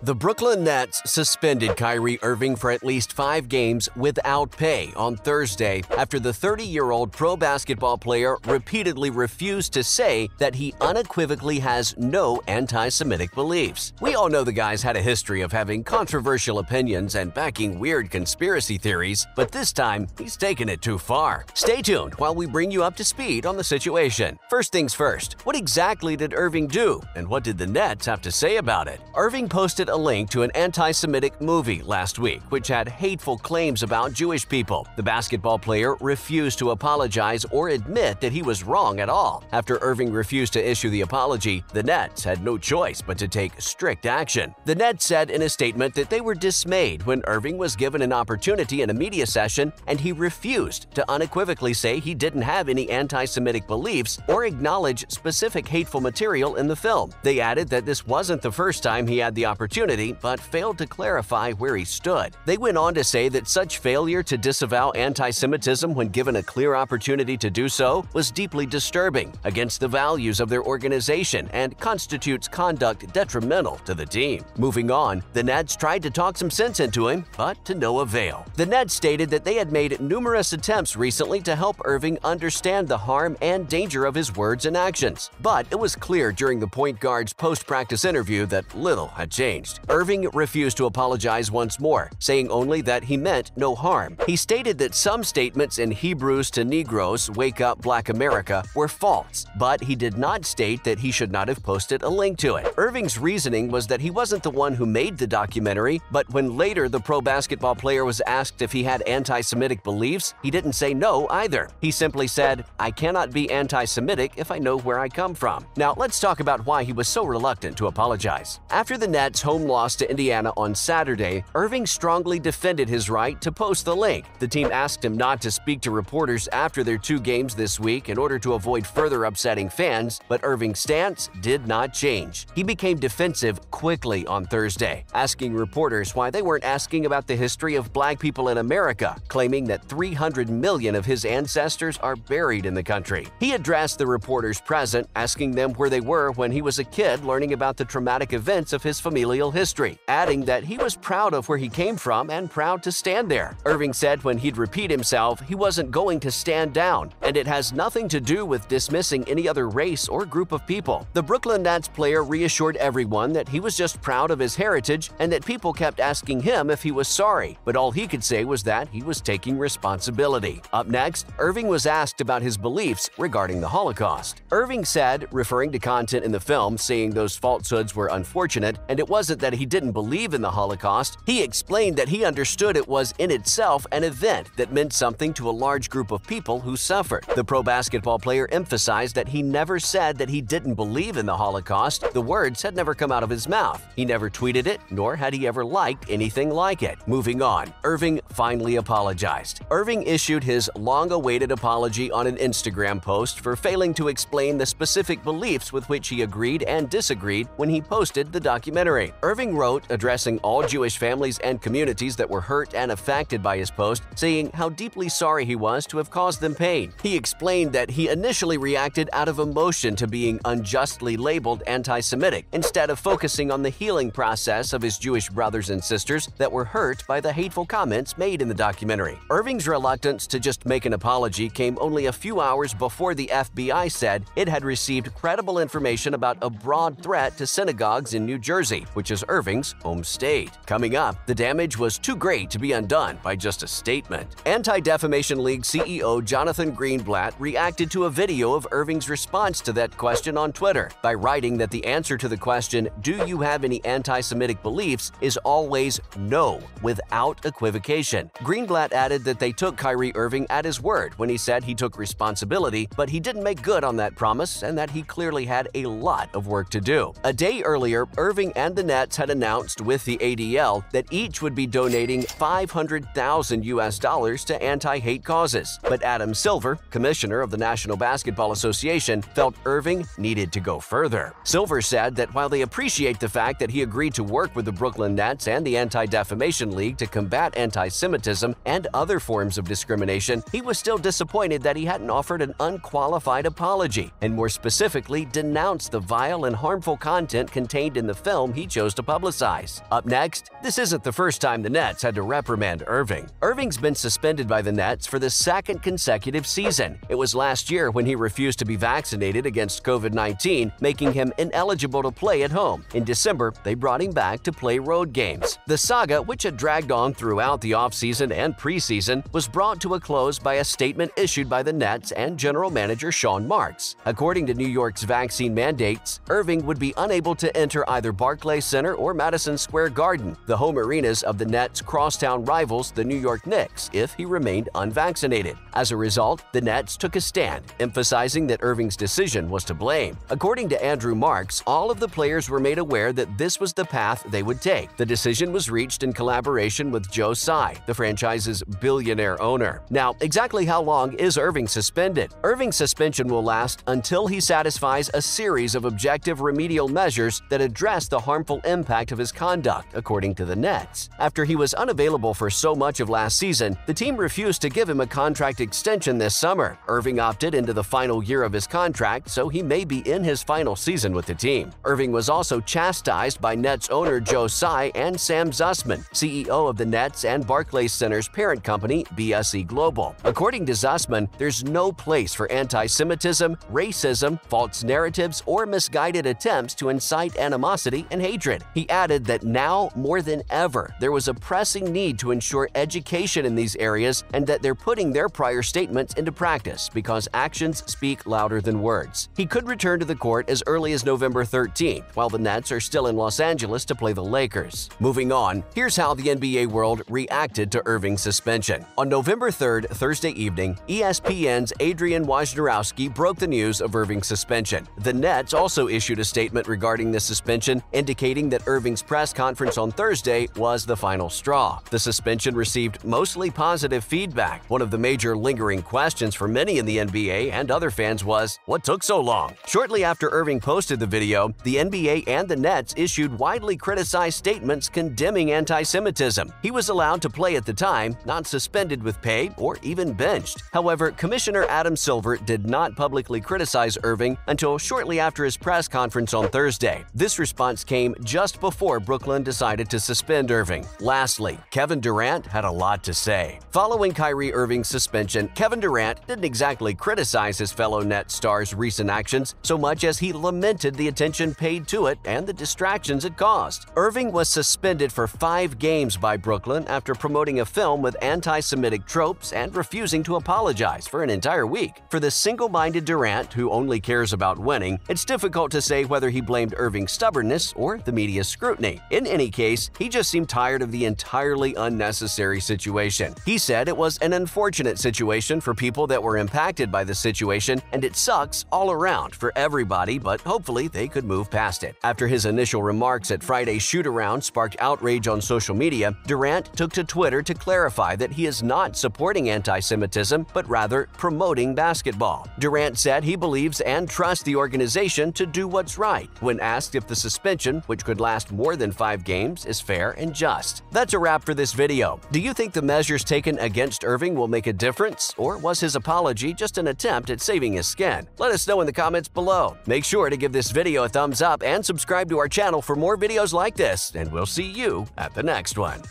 The Brooklyn Nets suspended Kyrie Irving for at least 5 games without pay on Thursday after the 30-year-old pro basketball player repeatedly refused to say that he unequivocally has no anti-Semitic beliefs. We all know the guy's had a history of having controversial opinions and backing weird conspiracy theories, but this time he's taken it too far. Stay tuned while we bring you up to speed on the situation. First things first, what exactly did Irving do, and what did the Nets have to say about it? Irving posted a link to an anti-Semitic movie last week, which had hateful claims about Jewish people. The basketball player refused to apologize or admit that he was wrong at all. After Irving refused to issue the apology, the Nets had no choice but to take strict action. The Nets said in a statement that they were dismayed when Irving was given an opportunity in a media session and he refused to unequivocally say he didn't have any anti-Semitic beliefs or acknowledge specific hateful material in the film. They added that this wasn't the first time he had the opportunity, but failed to clarify where he stood. They went on to say that such failure to disavow anti-Semitism when given a clear opportunity to do so was deeply disturbing, against the values of their organization, and constitutes conduct detrimental to the team. Moving on, the Nets tried to talk some sense into him, but to no avail. The Nets stated that they had made numerous attempts recently to help Irving understand the harm and danger of his words and actions, but it was clear during the point guard's post-practice interview that little had changed. Irving refused to apologize once more, saying only that he meant no harm. He stated that some statements in Hebrews to Negroes, Wake Up Black America, were false, but he did not state that he should not have posted a link to it. Irving's reasoning was that he wasn't the one who made the documentary, but when later the pro basketball player was asked if he had anti-Semitic beliefs, he didn't say no either. He simply said, "I cannot be anti-Semitic if I know where I come from." Now let's talk about why he was so reluctant to apologize. After the Nets' home loss to Indiana on Saturday, Irving strongly defended his right to post the link. The team asked him not to speak to reporters after their 2 games this week in order to avoid further upsetting fans, but Irving's stance did not change. He became defensive quickly on Thursday, asking reporters why they weren't asking about the history of black people in America, claiming that 300 million of his ancestors are buried in the country. He addressed the reporters present, asking them where they were when he was a kid learning about the traumatic events of his familial history, adding that he was proud of where he came from and proud to stand there. Irving said when he'd repeat himself, he wasn't going to stand down, and it has nothing to do with dismissing any other race or group of people. The Brooklyn Nets player reassured everyone that he was just proud of his heritage and that people kept asking him if he was sorry, but all he could say was that he was taking responsibility. Up next, Irving was asked about his beliefs regarding the Holocaust. Irving said, referring to content in the film, saying those falsehoods were unfortunate and it wasn't that he didn't believe in the Holocaust. He explained that he understood it was in itself an event that meant something to a large group of people who suffered. The pro basketball player emphasized that he never said that he didn't believe in the Holocaust. The words had never come out of his mouth. He never tweeted it, nor had he ever liked anything like it. Moving on, Irving finally apologized. Irving issued his long-awaited apology on an Instagram post for failing to explain the specific beliefs with which he agreed and disagreed when he posted the documentary. Irving wrote, addressing all Jewish families and communities that were hurt and affected by his post, saying how deeply sorry he was to have caused them pain. He explained that he initially reacted out of emotion to being unjustly labeled anti-Semitic, instead of focusing on the healing process of his Jewish brothers and sisters that were hurt by the hateful comments made in the documentary. Irving's reluctance to just make an apology came only a few hours before the FBI said it had received credible information about a broad threat to synagogues in New Jersey, which is Irving's home state. Coming up, the damage was too great to be undone by just a statement. Anti-Defamation League CEO Jonathan Greenblatt reacted to a video of Irving's response to that question on Twitter by writing that the answer to the question, "Do you have any anti-Semitic beliefs?" is always no, without equivocation. Greenblatt added that they took Kyrie Irving at his word when he said he took responsibility, but he didn't make good on that promise and that he clearly had a lot of work to do. A day earlier, Irving and the Nets had announced with the ADL that each would be donating $500,000 to anti-hate causes. But Adam Silver, commissioner of the National Basketball Association, felt Irving needed to go further. Silver said that while they appreciate the fact that he agreed to work with the Brooklyn Nets and the Anti-Defamation League to combat anti-Semitism and other forms of discrimination, he was still disappointed that he hadn't offered an unqualified apology, and more specifically denounced the vile and harmful content contained in the film he chose chose to publicize. Up next, this isn't the first time the Nets had to reprimand Irving. Irving's been suspended by the Nets for the second consecutive season. It was last year when he refused to be vaccinated against COVID-19, making him ineligible to play at home. In December, they brought him back to play road games. The saga, which had dragged on throughout the offseason and preseason, was brought to a close by a statement issued by the Nets and general manager Sean Marks. According to New York's vaccine mandates, Irving would be unable to enter either Barclays Center or Madison Square Garden, the home arenas of the Nets' crosstown rivals, the New York Knicks, if he remained unvaccinated. As a result, the Nets took a stand, emphasizing that Irving's decision was to blame. According to Andrew Marks, all of the players were made aware that this was the path they would take. The decision was reached in collaboration with Joe Tsai, the franchise's billionaire owner. Now, exactly how long is Irving suspended? Irving's suspension will last until he satisfies a series of objective remedial measures that address the harmful impact of his conduct, according to the Nets. After he was unavailable for so much of last season, the team refused to give him a contract extension this summer. Irving opted into the final year of his contract, so he may be in his final season with the team. Irving was also chastised by Nets owner Joe Tsai and Sam Zussman, CEO of the Nets and Barclays Center's parent company, BSE Global. According to Zussman, there's no place for anti-Semitism, racism, false narratives, or misguided attempts to incite animosity and hatred. He added that now, more than ever, there was a pressing need to ensure education in these areas and that they're putting their prior statements into practice because actions speak louder than words. He could return to the court as early as November 13th, while the Nets are still in Los Angeles to play the Lakers. Moving on, here's how the NBA world reacted to Irving's suspension. On November 3rd, Thursday evening, ESPN's Adrian Wojnarowski broke the news of Irving's suspension. The Nets also issued a statement regarding the suspension, indicating that Irving's press conference on Thursday was the final straw. The suspension received mostly positive feedback. One of the major lingering questions for many in the NBA and other fans was, what took so long? Shortly after Irving posted the video, the NBA and the Nets issued widely criticized statements condemning anti-Semitism. He was allowed to play at the time, not suspended with pay or even benched. However, Commissioner Adam Silver did not publicly criticize Irving until shortly after his press conference on Thursday. This response came just before Brooklyn decided to suspend Irving. Lastly, Kevin Durant had a lot to say. Following Kyrie Irving's suspension, Kevin Durant didn't exactly criticize his fellow Nets star's recent actions so much as he lamented the attention paid to it and the distractions it caused. Irving was suspended for 5 games by Brooklyn after promoting a film with anti-Semitic tropes and refusing to apologize for an entire week. For the single-minded Durant, who only cares about winning, it's difficult to say whether he blamed Irving's stubbornness or the media's scrutiny. In any case, he just seemed tired of the entirely unnecessary situation. He said it was an unfortunate situation for people that were impacted by the situation, and it sucks all around for everybody, but hopefully they could move past it. After his initial remarks at Friday's shoot-around sparked outrage on social media, Durant took to Twitter to clarify that he is not supporting anti-Semitism, but rather promoting basketball. Durant said he believes and trusts the organization to do what's right when asked if the suspension, which could last more than 5 games, is fair and just. That's a wrap for this video. Do you think the measures taken against Irving will make a difference, or was his apology just an attempt at saving his skin? Let us know in the comments below. Make sure to give this video a thumbs up and subscribe to our channel for more videos like this, and we'll see you at the next one.